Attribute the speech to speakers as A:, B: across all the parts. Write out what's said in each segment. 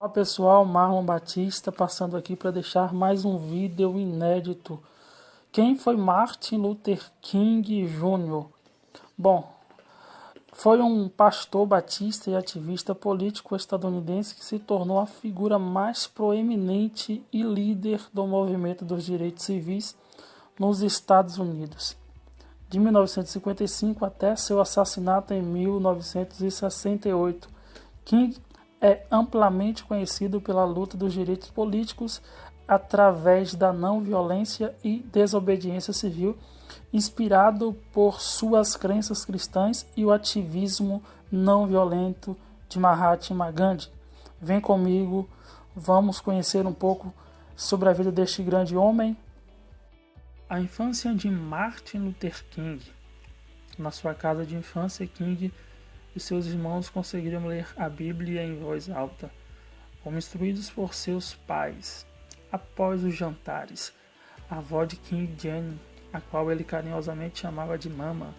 A: Olá pessoal, Marlon Batista passando aqui para deixar mais um vídeo inédito. Quem foi Martin Luther King Jr.? Bom, foi um pastor batista e ativista político estadunidense que se tornou a figura mais proeminente e líder do movimento dos direitos civis nos Estados Unidos, de 1955 até seu assassinato em 1968. King é amplamente conhecido pela luta dos direitos políticos através da não violência e desobediência civil, inspirado por suas crenças cristãs e o ativismo não violento de Mahatma Gandhi. Vem comigo, vamos conhecer um pouco sobre a vida deste grande homem. A infância de Martin Luther King. Na sua casa de infância, King e seus irmãos conseguiram ler a Bíblia em voz alta, como instruídos por seus pais. Após os jantares, a avó de King, Jane, a qual ele carinhosamente chamava de Mama,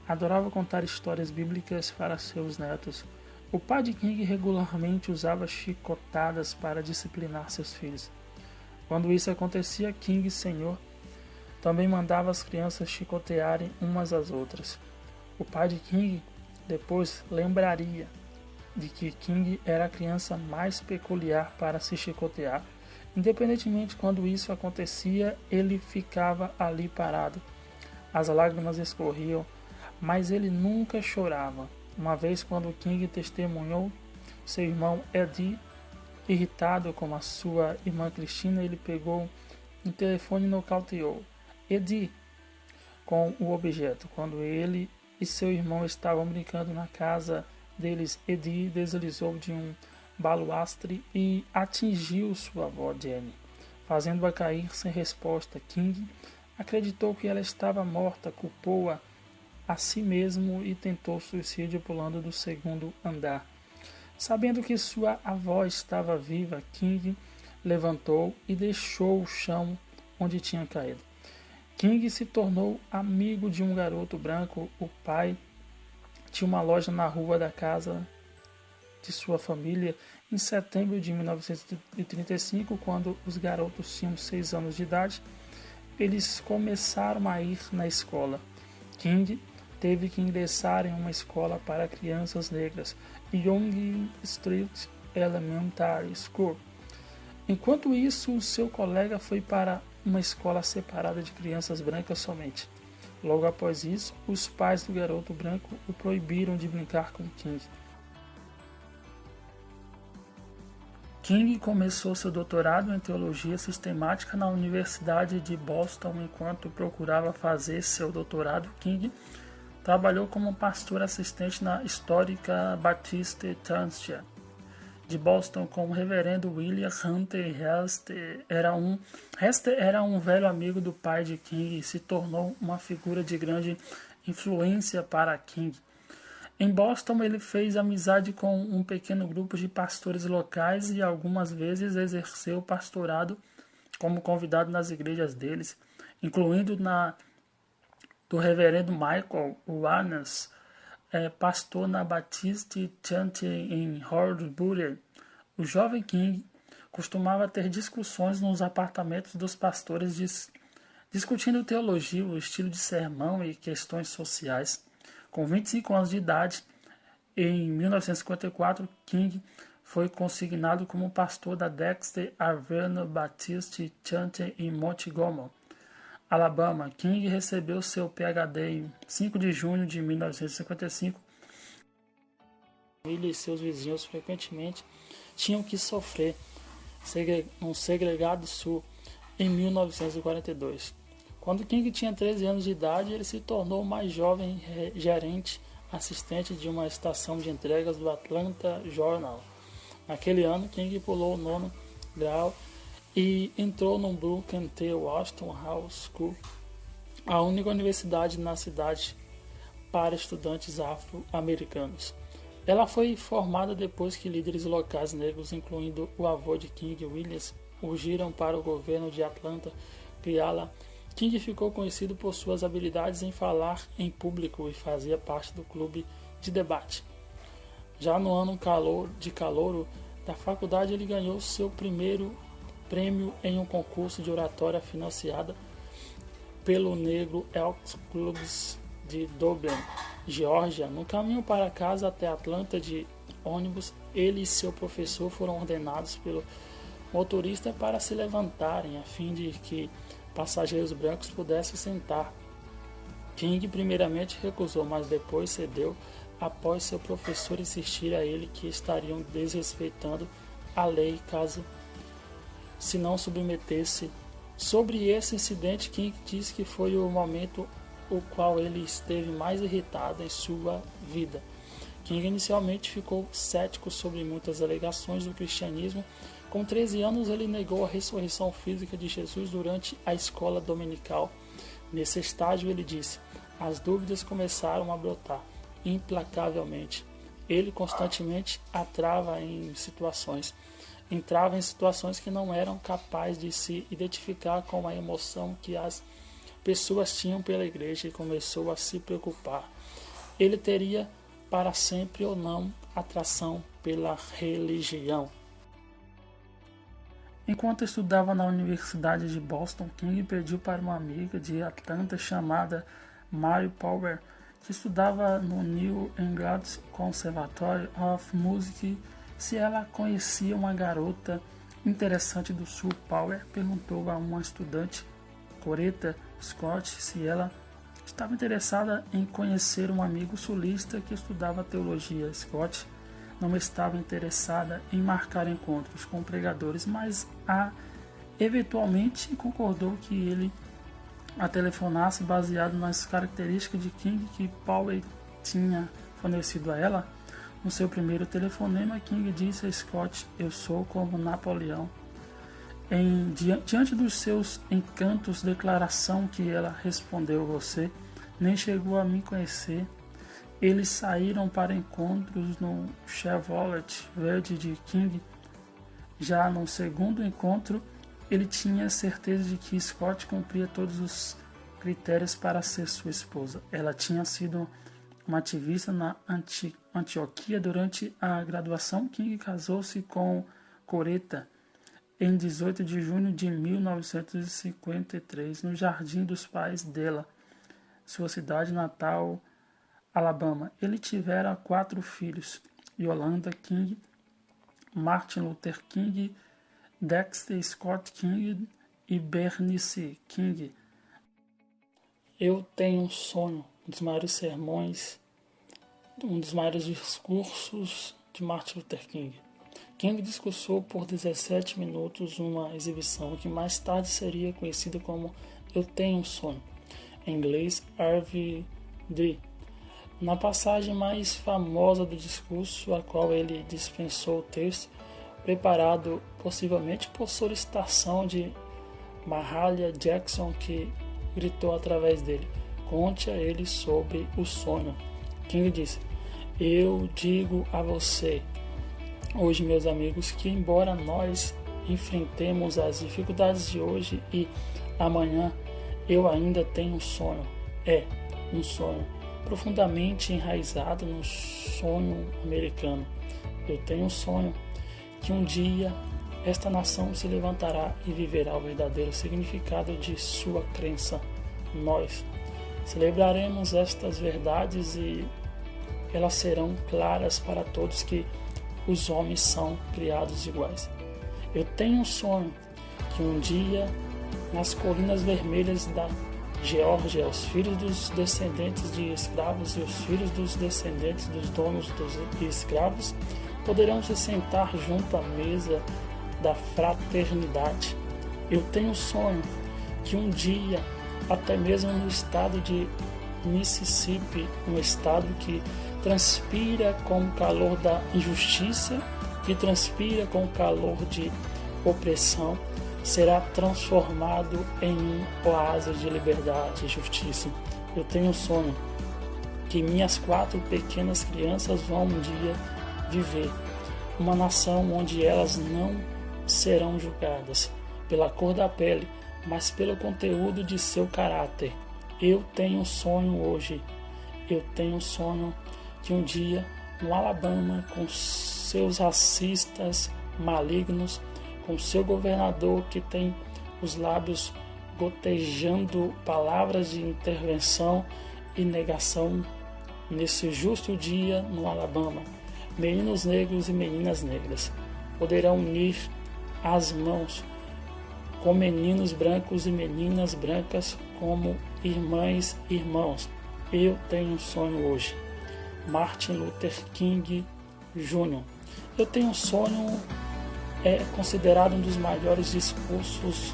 A: adorava contar histórias bíblicas para seus netos. O pai de King regularmente usava chicotadas para disciplinar seus filhos. Quando isso acontecia, King Sr. também mandava as crianças chicotearem umas às outras. O pai de King depois lembraria de que King era a criança mais peculiar para se chicotear. Independentemente quando isso acontecia, ele ficava ali parado. As lágrimas escorriam, mas ele nunca chorava. Uma vez, quando King testemunhou seu irmão Eddie, irritado com a sua irmã Christina, ele pegou um telefone e nocauteou Eddie com o objeto. Quando ele e seu irmão estavam brincando na casa deles, Eddie deslizou de um baluastre e atingiu sua avó Jenny, fazendo-a cair sem resposta. King acreditou que ela estava morta, culpou-a a si mesmo e tentou suicídio pulando do segundo andar. Sabendo que sua avó estava viva, King levantou e deixou o chão onde tinha caído. King se tornou amigo de um garoto branco. O pai tinha uma loja na rua da casa de sua família. Em setembro de 1935, quando os garotos tinham 6 anos de idade, eles começaram a ir na escola. King teve que ingressar em uma escola para crianças negras, Young Street Elementary School. Enquanto isso, seu colega foi para uma escola separada de crianças brancas somente. Logo após isso, os pais do garoto branco o proibiram de brincar com King. King começou seu doutorado em teologia sistemática na Universidade de Boston. Enquanto procurava fazer seu doutorado, King trabalhou como pastor assistente na histórica Baptist Church de Boston com o reverendo William Hunter. Hester era um velho amigo do pai de King e se tornou uma figura de grande influência para King. Em Boston, ele fez amizade com um pequeno grupo de pastores locais e algumas vezes exerceu pastorado como convidado nas igrejas deles, incluindo na do reverendo Michael Warnes, pastor na Baptist Church em Hornsby. O jovem King costumava ter discussões nos apartamentos dos pastores, discutindo teologia, o estilo de sermão e questões sociais. Com 25 anos de idade, em 1954, King foi consignado como pastor da Dexter Avenue Baptist Church em Montgomery, Alabama. King recebeu seu PhD em 5 de junho de 1955. Ele e seus vizinhos frequentemente tinham que sofrer um segregado sul em 1942. Quando King tinha 13 anos de idade, ele se tornou o mais jovem gerente assistente de uma estação de entregas do Atlanta Journal. Naquele ano, King pulou o 9º grau e entrou no Brooklyn T. Washington House School, a única universidade na cidade para estudantes afro-americanos. Ela foi formada depois que líderes locais negros, incluindo o avô de King, Williams, urgiram para o governo de Atlanta criá-la. King ficou conhecido por suas habilidades em falar em público e fazia parte do clube de debate. Já no ano de calouro da faculdade, ele ganhou seu primeiro prêmio em um concurso de oratória financiado pelo Negro Elks Clubs de Dublin, Geórgia. No caminho para casa até Atlanta de ônibus, ele e seu professor foram ordenados pelo motorista para se levantarem, a fim de que passageiros brancos pudessem sentar. King primeiramente recusou, mas depois cedeu após seu professor insistir a ele que estariam desrespeitando a lei caso se não submetesse. Sobre esse incidente, King diz que foi o momento o qual ele esteve mais irritado em sua vida. King inicialmente ficou cético sobre muitas alegações do cristianismo. Com 13 anos, ele negou a ressurreição física de Jesus durante a escola dominical. Nesse estágio, ele disse: as dúvidas começaram a brotar implacavelmente. Ele constantemente entrava em situações que não eram capazes de se identificar com a emoção que as pessoas tinham pela igreja e começou a se preocupar. Ele teria para sempre ou não atração pela religião. Enquanto estudava na Universidade de Boston, King pediu para uma amiga de Atlanta chamada Mary Power, que estudava no New England Conservatory of Music, se ela conhecia uma garota interessante do Sul. Power perguntou a uma estudante, Coretta Scott, se ela estava interessada em conhecer um amigo sulista que estudava teologia. Scott não estava interessada em marcar encontros com pregadores, mas eventualmente concordou que ele a telefonasse baseado nas características de King que Powell tinha fornecido a ela. No seu primeiro telefonema, King disse a Scott: eu sou como Napoleão. Diante dos seus encantos, declaração que ela respondeu: você nem chegou a me conhecer. Eles saíram para encontros no Chevrolet verde de King. Já no segundo encontro, ele tinha certeza de que Scott cumpria todos os critérios para ser sua esposa. Ela tinha sido uma ativista na Antioquia durante a graduação. King casou-se com Coretta em 18 de junho de 1953, no jardim dos pais dela, sua cidade natal, Alabama. Ele tivera 4 filhos: Yolanda King, Martin Luther King, Dexter Scott King e Bernice King. Eu tenho um sonho, um dos maiores sermões, um dos maiores discursos de Martin Luther King. King discursou por 17 minutos uma exibição que mais tarde seria conhecida como Eu Tenho um Sonho, em inglês RVD. Na passagem mais famosa do discurso, a qual ele dispensou o texto, preparado possivelmente por solicitação de Mahalia Jackson, que gritou através dele: conte a ele sobre o sonho. King disse: eu digo a você, hoje, meus amigos, que embora nós enfrentemos as dificuldades de hoje e amanhã, eu ainda tenho um sonho. Um sonho profundamente enraizado no sonho americano. Eu tenho um sonho que um dia esta nação se levantará e viverá o verdadeiro significado de sua crença. Nós celebraremos estas verdades e elas serão claras para todos que os homens são criados iguais. Eu tenho um sonho que um dia, nas colinas vermelhas da Geórgia, os filhos dos descendentes de escravos e os filhos dos descendentes dos donos dos escravos poderão se sentar junto à mesa da fraternidade. Eu tenho um sonho que um dia, até mesmo no estado de Mississippi, um estado que transpira com o calor da injustiça, que transpira com o calor de opressão, será transformado em um oásis de liberdade e justiça. Eu tenho um sonho que minhas 4 pequenas crianças vão um dia viver uma nação onde elas não serão julgadas pela cor da pele, mas pelo conteúdo de seu caráter. Eu tenho um sonho hoje. Eu tenho um sonho que um dia, no Alabama, com seus racistas, malignos, com seu governador que tem os lábios gotejando palavras de intervenção e negação nesse justo dia no Alabama. Meninos negros e meninas negras poderão unir as mãos com meninos brancos e meninas brancas como irmãs e irmãos. Eu tenho um sonho hoje. Martin Luther King Jr. Eu tenho um sonho, é considerado um dos maiores discursos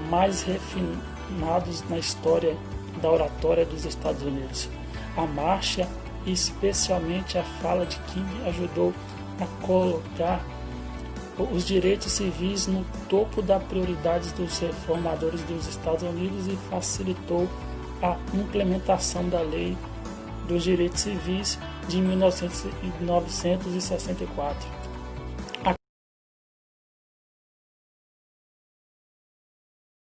A: mais refinados na história da oratória dos Estados Unidos. A marcha, e especialmente a fala de King, ajudou a colocar os direitos civis no topo das prioridades dos reformadores dos Estados Unidos e facilitou a implementação da Lei dos Direitos Civis de 1964.